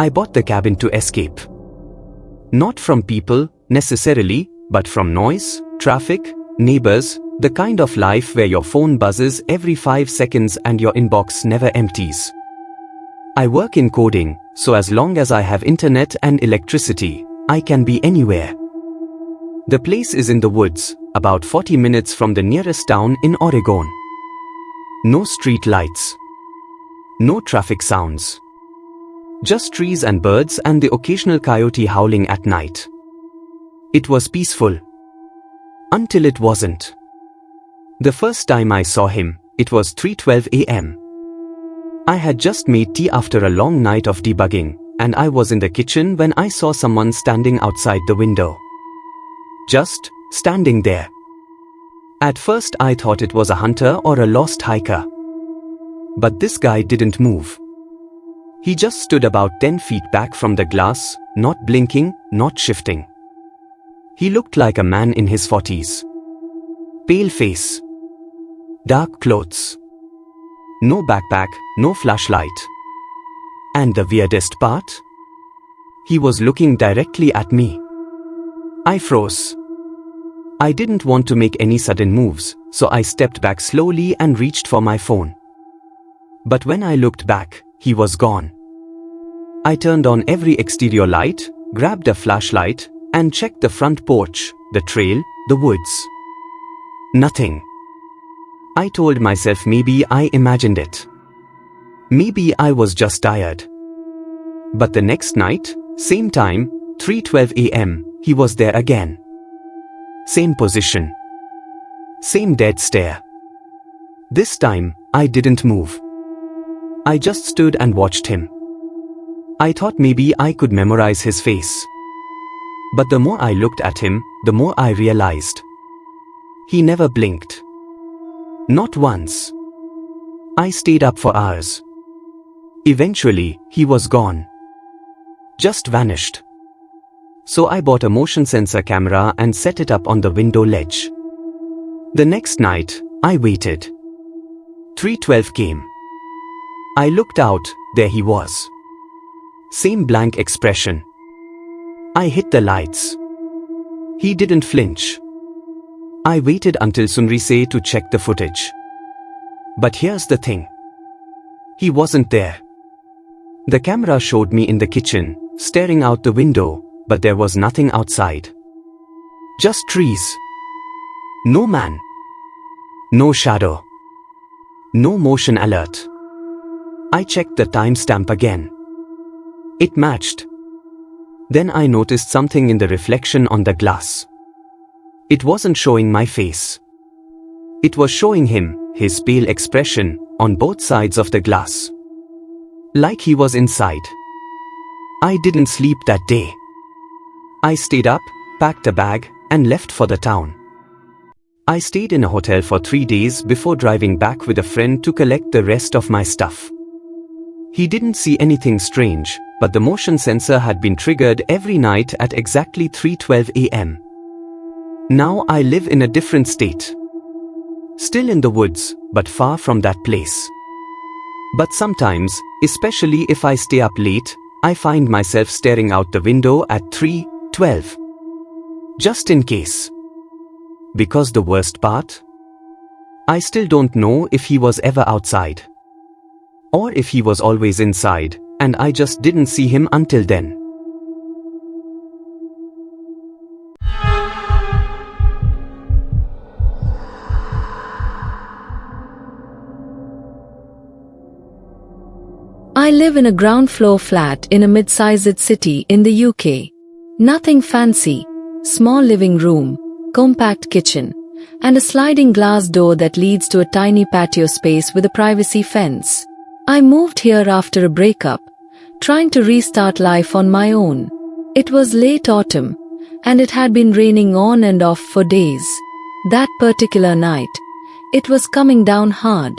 I bought the cabin to escape. Not from people, necessarily, but from noise, traffic, neighbors, the kind of life where your phone buzzes every 5 seconds and your inbox never empties. I work in coding, so as long as I have internet and electricity, I can be anywhere. The place is in the woods, about 40 minutes from the nearest town in Oregon. No street lights. No traffic sounds. Just trees and birds and the occasional coyote howling at night. It was peaceful. Until it wasn't. The first time I saw him, it was 3:12 a.m. I had just made tea after a long night of debugging, and I was in the kitchen when I saw someone standing outside the window. Just standing there. At first I thought it was a hunter or a lost hiker. But this guy didn't move. He just stood about 10 feet back from the glass, not blinking, not shifting. He looked like a man in his 40s. Pale face. Dark clothes. No backpack, no flashlight. And the weirdest part? He was looking directly at me. I froze. I didn't want to make any sudden moves, so I stepped back slowly and reached for my phone. But when I looked back, he was gone. I turned on every exterior light, grabbed a flashlight, and checked the front porch, the trail, the woods. Nothing. I told myself maybe I imagined it. Maybe I was just tired. But the next night, same time, 3:12 a.m., he was there again. Same position. Same dead stare. This time, I didn't move. I just stood and watched him. I thought maybe I could memorize his face. But the more I looked at him, the more I realized. He never blinked. Not once. I stayed up for hours. Eventually, he was gone. Just vanished. So I bought a motion sensor camera and set it up on the window ledge. The next night, I waited. 3:12 came. I looked out, there he was. Same blank expression. I hit the lights. He didn't flinch. I waited until sunrise to check the footage. But here's the thing. He wasn't there. The camera showed me in the kitchen, staring out the window, but there was nothing outside. Just trees. No man. No shadow. No motion alert. I checked the timestamp again. It matched. Then I noticed something in the reflection on the glass. It wasn't showing my face. It was showing him, his pale expression, on both sides of the glass. Like he was inside. I didn't sleep that day. I stayed up, packed a bag, and left for the town. I stayed in a hotel for 3 days before driving back with a friend to collect the rest of my stuff. He didn't see anything strange, but the motion sensor had been triggered every night at exactly 3:12 a.m. Now I live in a different state. Still in the woods, but far from that place. But sometimes, especially if I stay up late, I find myself staring out the window at 3:12. Just in case. Because the worst part? I still don't know if he was ever outside. Or if he was always inside, and I just didn't see him until then. I live in a ground floor flat in a mid-sized city in the UK. Nothing fancy. Small living room, compact kitchen, and a sliding glass door that leads to a tiny patio space with a privacy fence. I moved here after a breakup, trying to restart life on my own. It was late autumn, and it had been raining on and off for days. That particular night, it was coming down hard.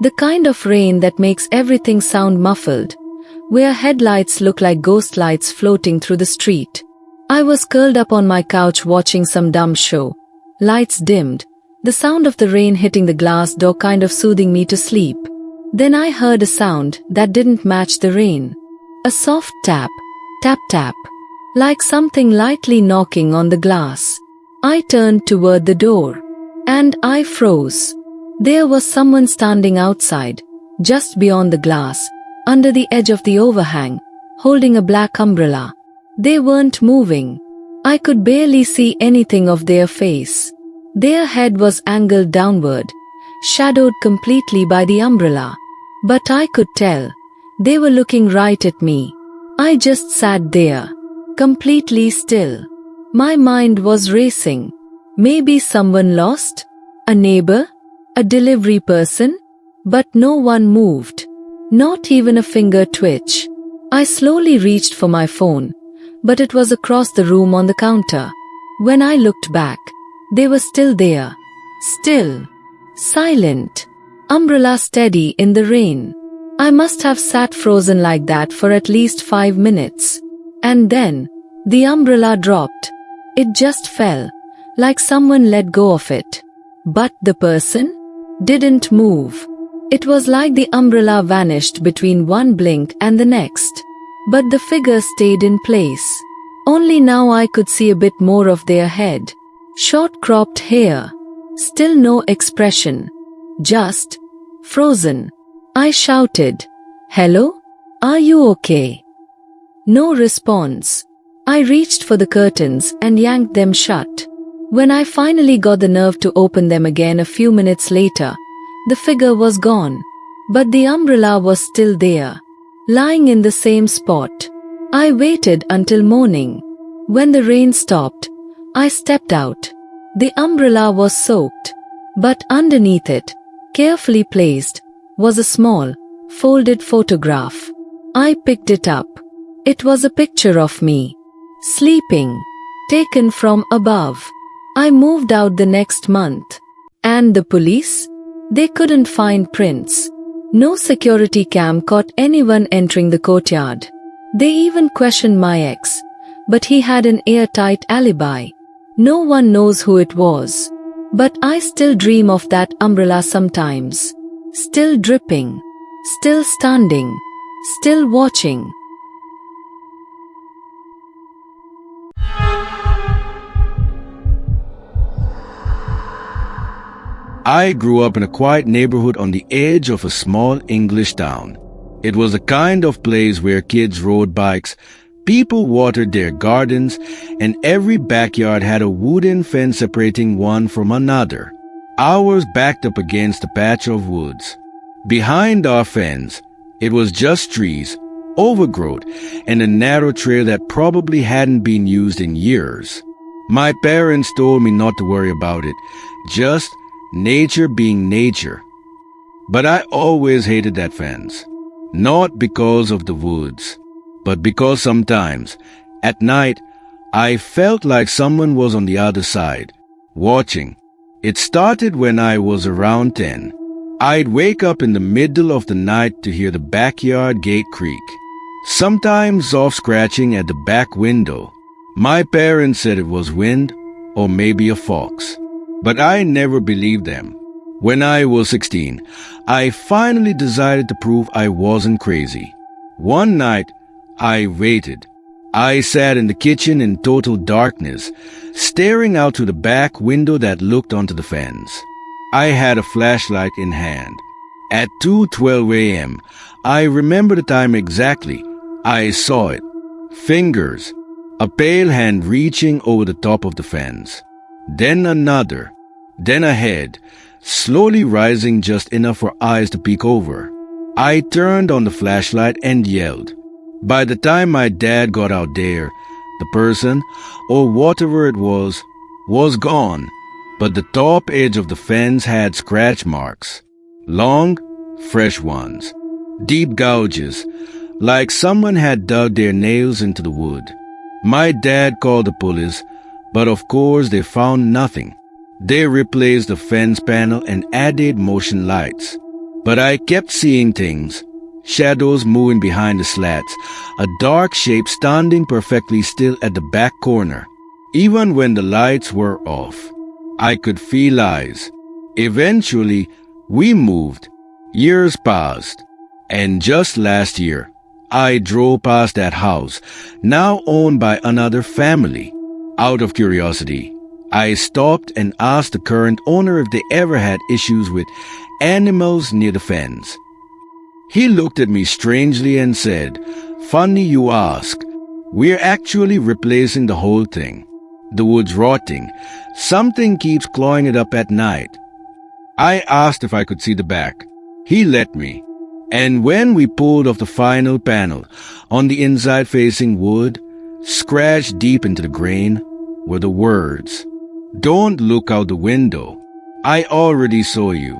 The kind of rain that makes everything sound muffled, where headlights look like ghost lights floating through the street. I was curled up on my couch watching some dumb show. Lights dimmed, the sound of the rain hitting the glass door kind of soothing me to sleep. Then I heard a sound that didn't match the rain. A soft tap, tap tap, like something lightly knocking on the glass. I turned toward the door, and I froze. There was someone standing outside, just beyond the glass, under the edge of the overhang, holding a black umbrella. They weren't moving. I could barely see anything of their face. Their head was angled downward, shadowed completely by the umbrella. But I could tell. They were looking right at me. I just sat there, completely still. My mind was racing. Maybe someone lost? A neighbor? A delivery person? But no one moved. Not even a finger twitch. I slowly reached for my phone, but it was across the room on the counter. When I looked back, they were still there. Still. Silent. Umbrella steady in the rain. I must have sat frozen like that for at least 5 minutes. And then, the umbrella dropped. It just fell, like someone let go of it. But the person didn't move. It was like the umbrella vanished between one blink and the next. But the figure stayed in place. Only now I could see a bit more of their head. Short cropped hair. Still no expression. Just frozen. I shouted, "Hello? Are you okay?" No response. I reached for the curtains and yanked them shut. When I finally got the nerve to open them again a few minutes later, the figure was gone. But the umbrella was still there, lying in the same spot. I waited until morning. When the rain stopped, I stepped out. The umbrella was soaked, but underneath it, carefully placed, was a small, folded photograph. I picked it up. It was a picture of me, sleeping, taken from above. I moved out the next month. And the police? They couldn't find prints. No security cam caught anyone entering the courtyard. They even questioned my ex, but he had an airtight alibi. No one knows who it was. But I still dream of that umbrella sometimes. Still dripping. Still standing. Still watching. I grew up in a quiet neighborhood on the edge of a small English town. It was the kind of place where kids rode bikes, people watered their gardens, and every backyard had a wooden fence separating one from another. Ours backed up against a patch of woods. Behind our fence, it was just trees, overgrowth, and a narrow trail that probably hadn't been used in years. My parents told me not to worry about it, just nature being nature. But I always hated that fence. Not because of the woods, but because sometimes, at night, I felt like someone was on the other side, watching. It started when I was around 10. I'd wake up in the middle of the night to hear the backyard gate creak, sometimes soft scratching at the back window. My parents said it was wind or maybe a fox, but I never believed them. When I was 16, I finally decided to prove I wasn't crazy. One night, I waited. I sat in the kitchen in total darkness, staring out through the back window that looked onto the fence. I had a flashlight in hand. At 2:12 a.m., I remember the time exactly. I saw it. Fingers. A pale hand reaching over the top of the fence. Then another. Then a head, slowly rising just enough for eyes to peek over. I turned on the flashlight and yelled. By the time my dad got out there, the person, or whatever it was gone. But the top edge of the fence had scratch marks. Long, fresh ones. Deep gouges, like someone had dug their nails into the wood. My dad called the police, but of course they found nothing. They replaced the fence panel and added motion lights. But I kept seeing things. Shadows moving behind the slats. A dark shape standing perfectly still at the back corner. Even when the lights were off, I could feel eyes. Eventually, we moved. Years passed. And just last year, I drove past that house, now owned by another family. Out of curiosity, I stopped and asked the current owner if they ever had issues with animals near the fence. He looked at me strangely and said, "Funny you ask. We're actually replacing the whole thing. The wood's rotting. Something keeps clawing it up at night." I asked if I could see the back. He let me. And when we pulled off the final panel, on the inside facing wood, scratched deep into the grain, were the words, "Don't look out the window. I already saw you.